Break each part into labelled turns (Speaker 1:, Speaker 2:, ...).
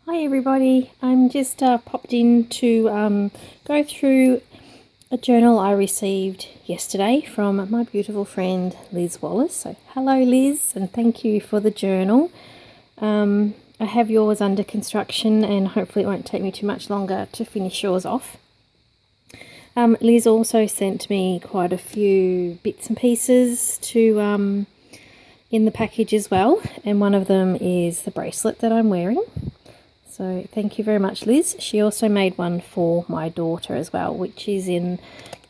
Speaker 1: Hi everybody, I'm just popped in to go through a journal I received yesterday from my beautiful friend Liz Wallis. So hello Liz, and thank you for the journal. I have yours under construction and hopefully it won't take me too much longer to finish yours off. Liz also sent me quite a few bits and pieces to in the package as well, and one of them is the bracelet that I'm wearing. So thank you very much, Liz. She also made one for my daughter as well, which is in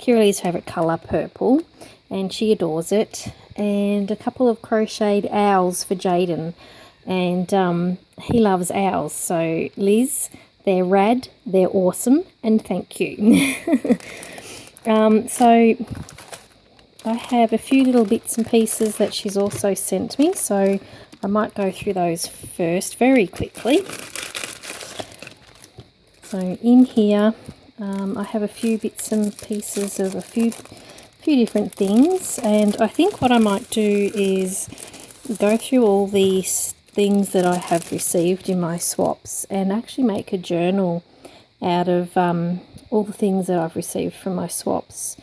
Speaker 1: Kiraleigh's favourite colour, purple, and she adores it. And a couple of crocheted owls for Jaden, and he loves owls. So Liz, they're rad, they're awesome, and thank you. So I have a few little bits and pieces that she's also sent me, so I might go through those first very quickly. So in here I have a few bits and pieces of a few different things, and I think what I might do is go through all these things that I have received in my swaps and actually make a journal out of all the things that I've received from my swaps.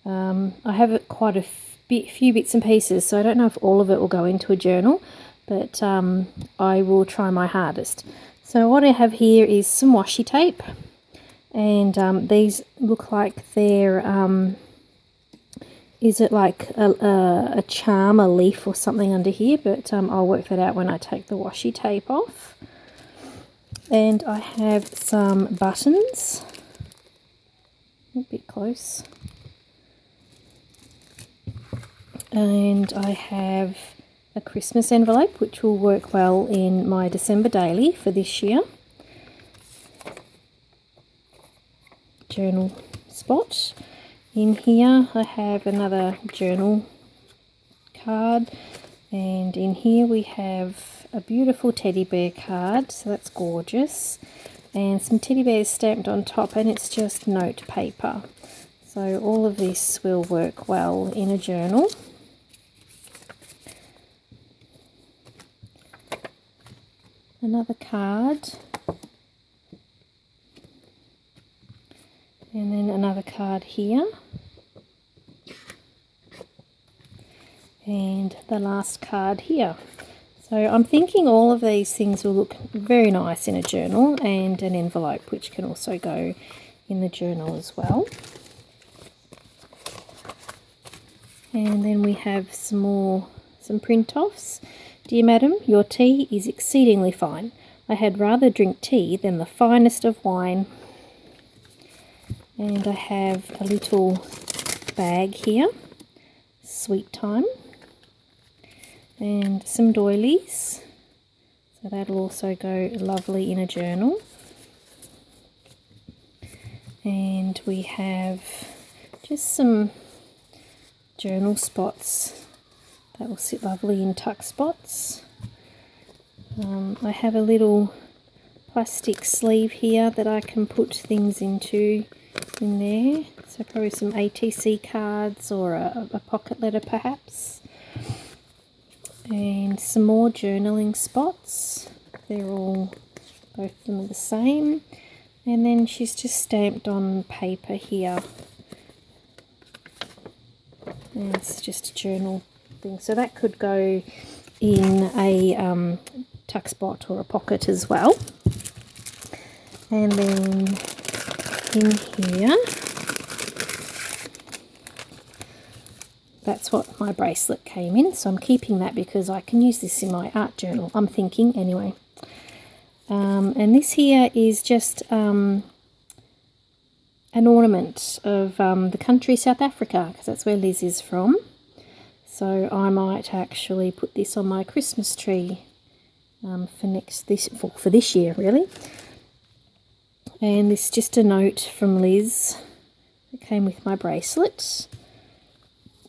Speaker 1: I have quite a few bits and pieces, so I don't know if all of it will go into a journal, but I will try my hardest. So what I have here is some washi tape, and these look like they're, is it like a charm, a leaf or something under here, but I'll work that out when I take the washi tape off. And I have some buttons, a bit close, and I have a Christmas envelope which will work well in my December daily for this year. Journal spot. In here I have another journal card, and in here we have a beautiful teddy bear card, so that's gorgeous, and some teddy bears stamped on top, and it's just note paper. So all of this will work well in a journal. Another card, and then another card here, and the last card here. So I'm thinking all of these things will look very nice in a journal, and an envelope which can also go in the journal as well. And then we have some print-offs. Dear Madam, your tea is exceedingly fine. I had rather drink tea than the finest of wine. And I have a little bag here, sweet time, and some doilies. So that'll also go lovely in a journal. And we have just some journal spots that will sit lovely in tuck spots. I have a little plastic sleeve here that I can put things into in there. So probably some ATC cards or a pocket letter perhaps. And some more journaling spots. They're all, both of them are the same. And then she's just stamped on paper here. And it's just a journal thing, so that could go in a tuck spot or a pocket as well. And then in here, that's what my bracelet came in, so I'm keeping that because I can use this in my art journal, I'm thinking anyway. And this here is just an ornament of the country South Africa, because that's where Liz is from. So I might actually put this on my Christmas tree for this year, really. And this is just a note from Liz that came with my bracelet,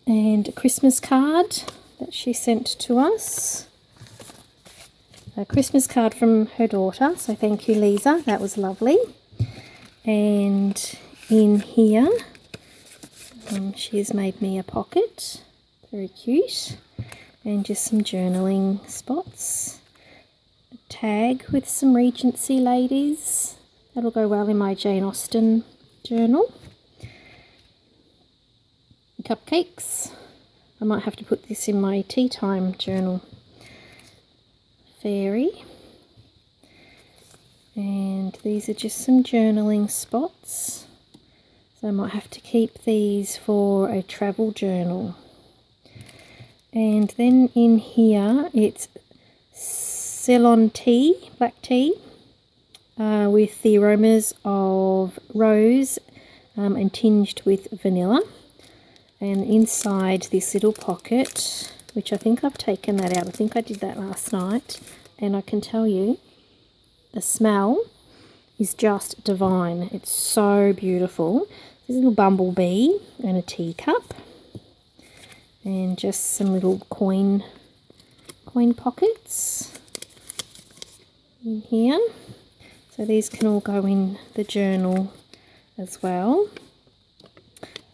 Speaker 1: and a Christmas card that she sent to us. A Christmas card from her daughter, so thank you, Lisa, that was lovely. And in here she's made me a pocket, very cute, and just some journaling spots. tag with some Regency ladies. That'll go well in my Jane Austen journal. Cupcakes. I might have to put this in my tea time journal. Fairy. And these are just some journaling spots. So I might have to keep these for a travel journal. And then in here it's Ceylon tea, black tea, with the aromas of rose and tinged with vanilla. And inside this little pocket, which I think I've taken that out, I think I did that last night, and I can tell you the smell is just divine. It's so beautiful. There's a little bumblebee and a teacup and just some little coin pockets in here. So these can all go in the journal as well.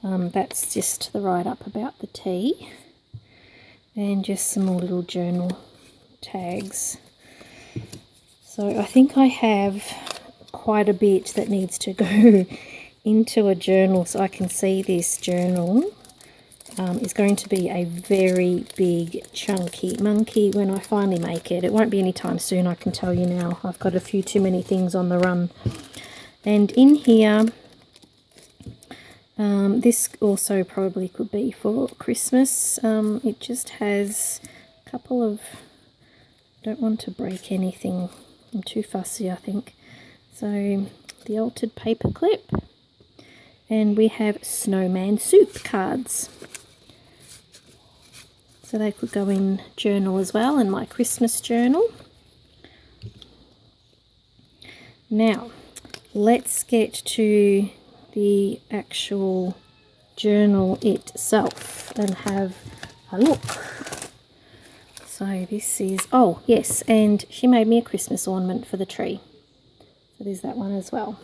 Speaker 1: That's just the write-up about the tea, and just some more little journal tags. So I think I have quite a bit that needs to go into a journal, so I can see this journal is going to be a very big chunky monkey when I finally make it. It won't be anytime soon, I can tell you now. I've got a few too many things on the run. And in here, this also probably could be for Christmas. It just has a couple of, don't want to break anything, I'm too fussy I think. So the altered paper clip, and we have snowman soup cards. So they could go in journal as well, in my Christmas journal. Now let's get to the actual journal itself and have a look. So this is, oh yes, and she made me a Christmas ornament for the tree. So there's that one as well.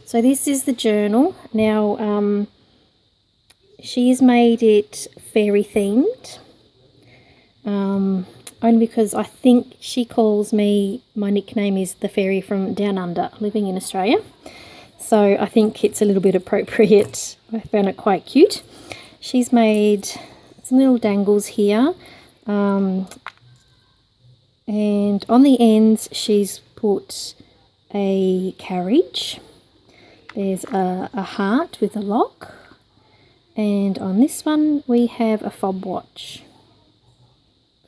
Speaker 1: So this is the journal. Now she's made it fairy themed. Only because I think she calls me, my nickname is the fairy from down under, living in Australia. So I think it's a little bit appropriate. I found it quite cute. She's made some little dangles here. And on the ends she's put a carriage. There's a heart with a lock. And on this one we have a fob watch.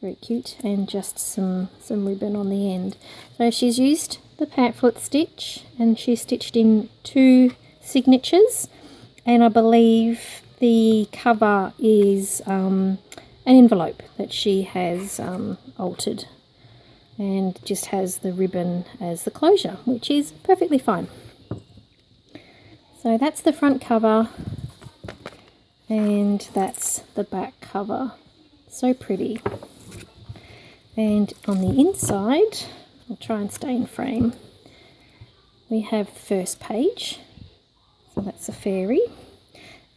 Speaker 1: Very cute, and just some ribbon on the end. So she's used the pamphlet stitch, and she stitched in 2 signatures, and I believe the cover is an envelope that she has altered, and just has the ribbon as the closure, which is perfectly fine. So that's the front cover, and that's the back cover. So pretty. And on the inside, I'll try and stay in frame, we have the first page. So that's a fairy.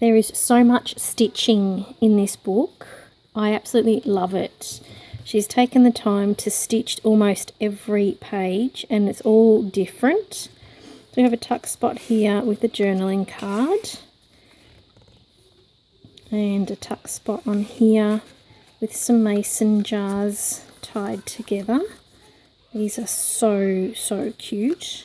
Speaker 1: There is so much stitching in this book. I absolutely love it. She's taken the time to stitch almost every page, and it's all different. So we have a tuck spot here with the journaling card, and a tuck spot on here with some mason jars tied together. These are so cute.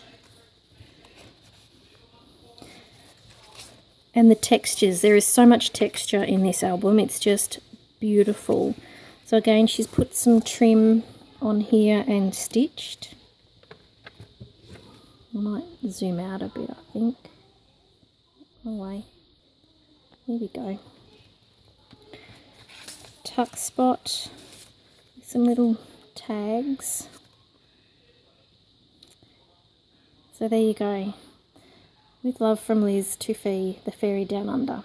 Speaker 1: And the textures, there is so much texture in this album, it's just beautiful. So again, she's put some trim on here and stitched. I might zoom out a bit, I think. Away. There we go. Tuck spot, some little tags. So there you go. With love from Liz to Fee, the fairy down under.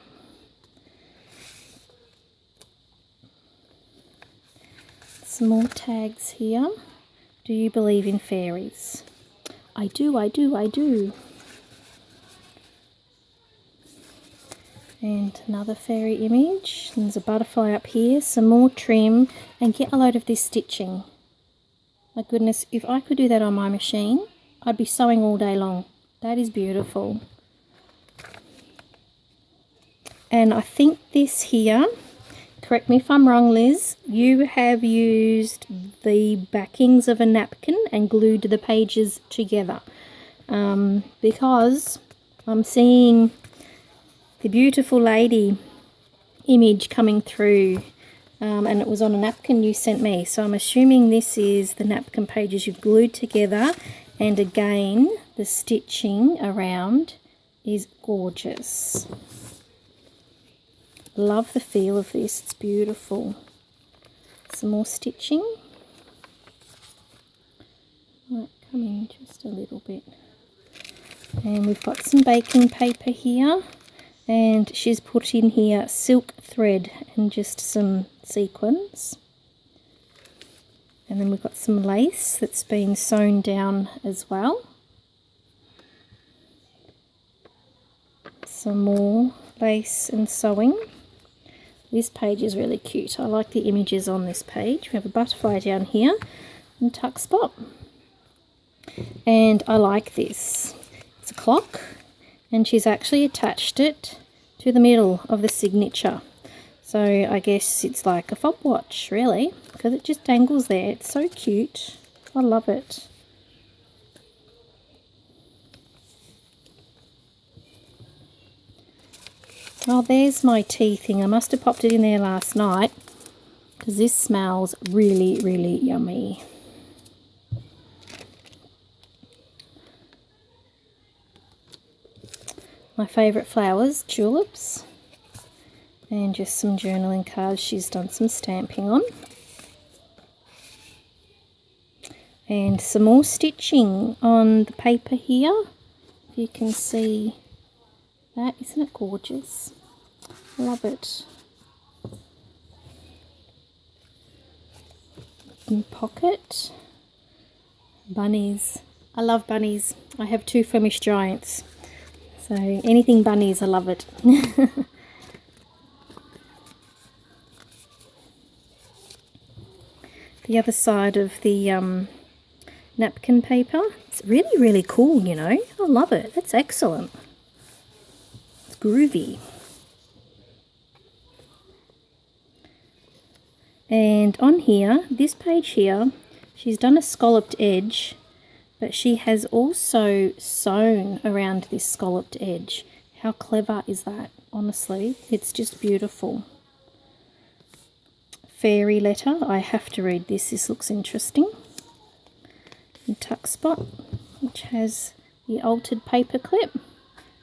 Speaker 1: Some more tags here. Do you believe in fairies? I do, I do, I do. And another fairy image. There's a butterfly up here, some more trim, and get a load of this stitching. My goodness, if I could do that on my machine, I'd be sewing all day long. That is beautiful. And I think this here, correct me if I'm wrong, Liz, you have used the backings of a napkin and glued the pages together. Because I'm seeing the beautiful lady image coming through, and it was on a napkin you sent me. So I'm assuming this is the napkin pages you've glued together, and again, the stitching around is gorgeous. Love the feel of this, it's beautiful. Some more stitching. Might come in just a little bit. And we've got some baking paper here, and she's put in here silk thread and just some sequins. And then we've got some lace that's been sewn down as well. Some more lace and sewing. This page is really cute. I like the images on this page. We have a butterfly down here and tuck spot. And I like this. It's a clock, and she's actually attached it to the middle of the signature. So I guess it's like a fob watch, really, because it just dangles there. It's so cute. I love it. Oh, there's my tea thing. I must have popped it in there last night because this smells really, really yummy. My favourite flowers, tulips, and just some journaling cards she's done some stamping on. And some more stitching on the paper here. If you can see that, isn't it gorgeous? Love it. And pocket. Bunnies. I love bunnies. I have 2 Flemish giants. So anything bunnies, I love it. The other side of the napkin paper. It's really, really cool, you know. I love it. It's excellent. It's groovy. And on here, this page here, she's done a scalloped edge, but she has also sewn around this scalloped edge. How clever is that? Honestly, it's just beautiful. Fairy letter. I have to read this. This looks interesting. And tuck spot, which has the altered paper clip.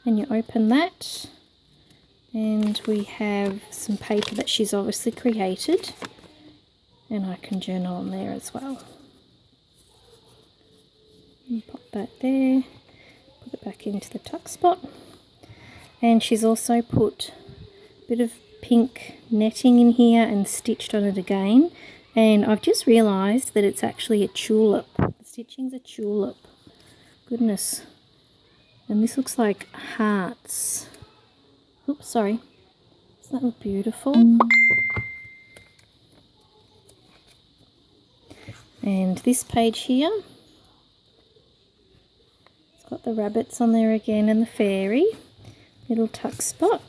Speaker 1: And you open that. And we have some paper that she's obviously created. And I can journal on there as well. And pop that there, put it back into the tuck spot. And she's also put a bit of pink netting in here and stitched on it again. And I've just realised that it's actually a tulip. The stitching's a tulip. Goodness. And this looks like hearts. Oops, sorry. Doesn't that look beautiful? And this page here, it's got the rabbits on there again and the fairy. Little tuck spot.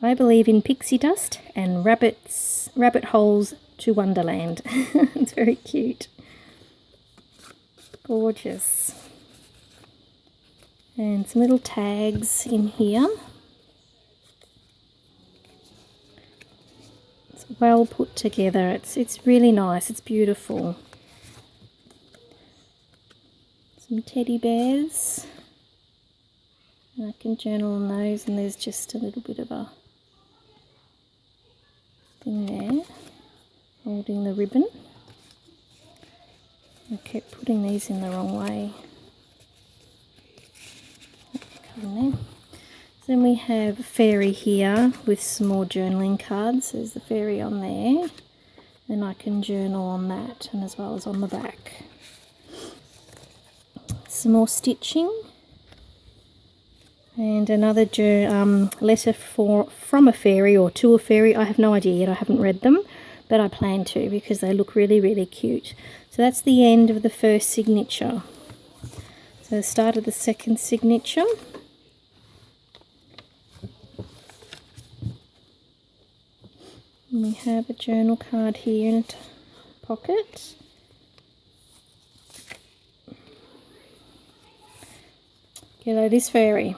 Speaker 1: I believe in pixie dust and rabbit holes to Wonderland. It's very cute. Gorgeous. And some little tags in here. It's well put together. It's really nice. It's beautiful. Some teddy bears. And I can journal on those, and there's just a little bit of a thing there holding the ribbon. I kept putting these in the wrong way. Come there. So then we have a fairy here with some more journaling cards. There's the fairy on there, and I can journal on that, and as well as on the back. Some more stitching. And another letter from a fairy or to a fairy. I have no idea yet, I haven't read them. but I plan to because they look really, really cute. So that's the end of the first signature. So the start of the second signature. And we have a journal card here in a pocket. Hello, this fairy.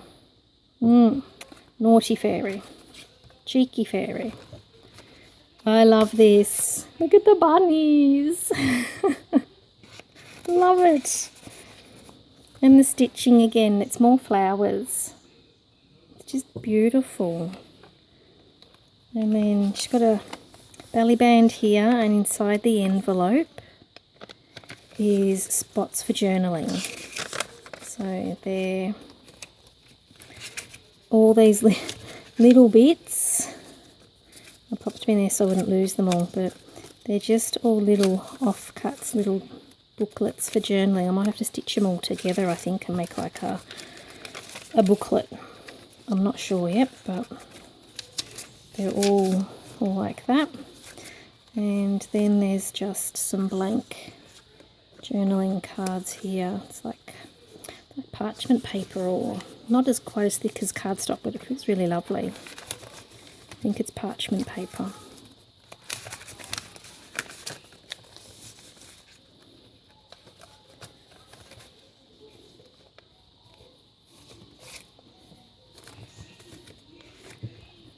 Speaker 1: Naughty fairy. Cheeky fairy. I love this. Look at the bunnies. Love it. And the stitching again, it's more flowers. It's just beautiful. And then she's got a belly band here, and inside the envelope is spots for journaling. So they're all these little bits. I popped them in there so I wouldn't lose them all, but they're just all little offcuts, little booklets for journaling. I might have to stitch them all together, I think, and make like a booklet. I'm not sure yet, but they're all like that. And then there's just some blank journaling cards here. It's like parchment paper, or not as quite as thick as cardstock, but it feels really lovely. I think it's parchment paper.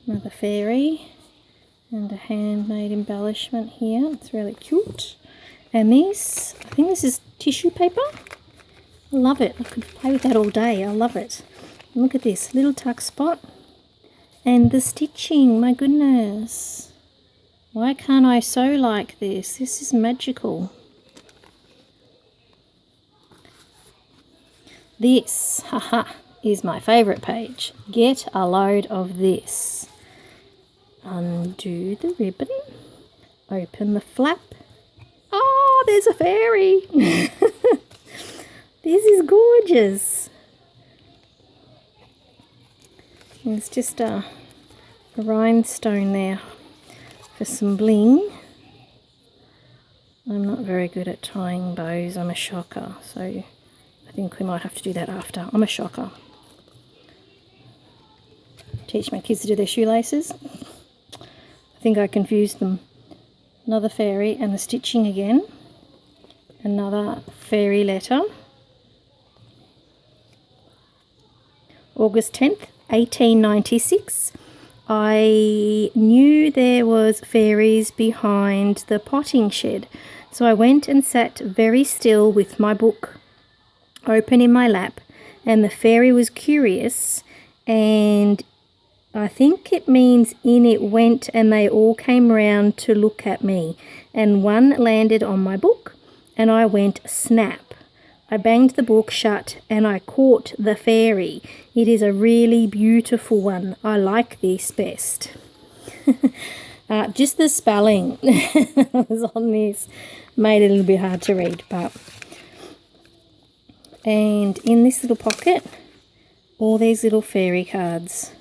Speaker 1: Another fairy and a handmade embellishment here. It's really cute. And this, I think this is tissue paper. I love it. I could play with that all day. I love it. And look at this little tuck spot. And the stitching, my goodness. Why can't I sew like this? This is magical. This, haha, is my favourite page. Get a load of this. Undo the ribbon. Open the flap. Oh, there's a fairy. This is gorgeous. There's just a rhinestone there for some bling. I'm not very good at tying bows. I'm a shocker, so I think we might have to do that after. I'm a shocker. Teach my kids to do their shoelaces. I think I confused them. Another fairy and the stitching again. Another fairy letter. August 10th, 1896. I knew there was fairies behind the potting shed, so I went and sat very still with my book open in my lap, and the fairy was curious, and I think it means in it went, and they all came round to look at me, and one landed on my book, and I went snap. I banged the book shut and I caught the fairy. It is a really beautiful one. I like this best. Just the spelling was on this made it a little bit hard to read. And in this little pocket, all these little fairy cards.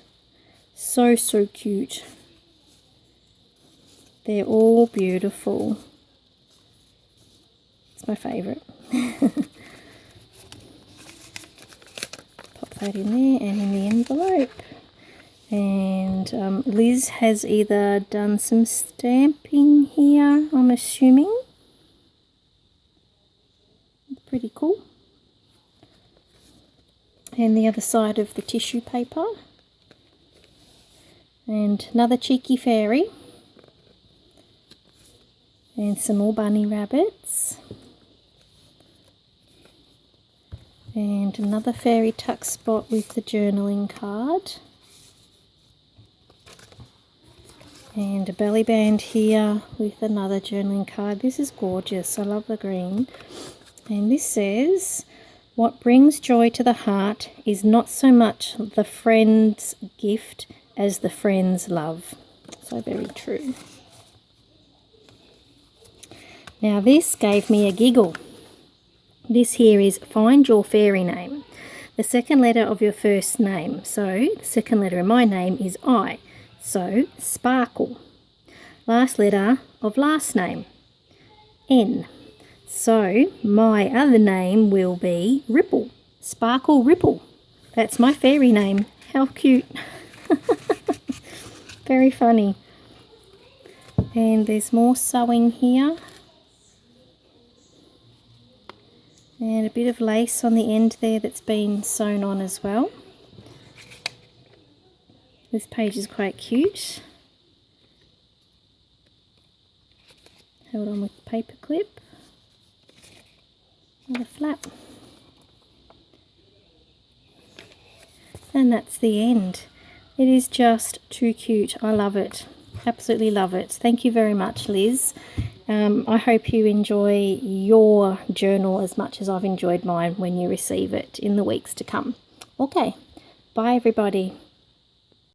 Speaker 1: So cute. They're all beautiful. It's my favourite. That in there and in the envelope. And Liz has either done some stamping here, I'm assuming. Pretty cool. And the other side of the tissue paper. And another cheeky fairy. And some more bunny rabbits. And another fairy tuck spot with the journaling card. And a belly band here with another journaling card. This is gorgeous. I love the green. And this says, what brings joy to the heart is not so much the friend's gift as the friend's love. So very true. Now this gave me a giggle. This here is find your fairy name. The second letter of your first name. So the second letter of my name is I. So sparkle. last letter of last name, N. So my other name will be Ripple, Sparkle Ripple. That's my fairy name. How cute. Very funny. And there's more sewing here. And a bit of lace on the end there that's been sewn on as well. This page is quite cute. Held on with the paper clip. And a flap. And that's the end. It is just too cute. I love it. Absolutely love it. Thank you very much, Liz. I hope you enjoy your journal as much as I've enjoyed mine when you receive it in the weeks to come. Okay, bye everybody.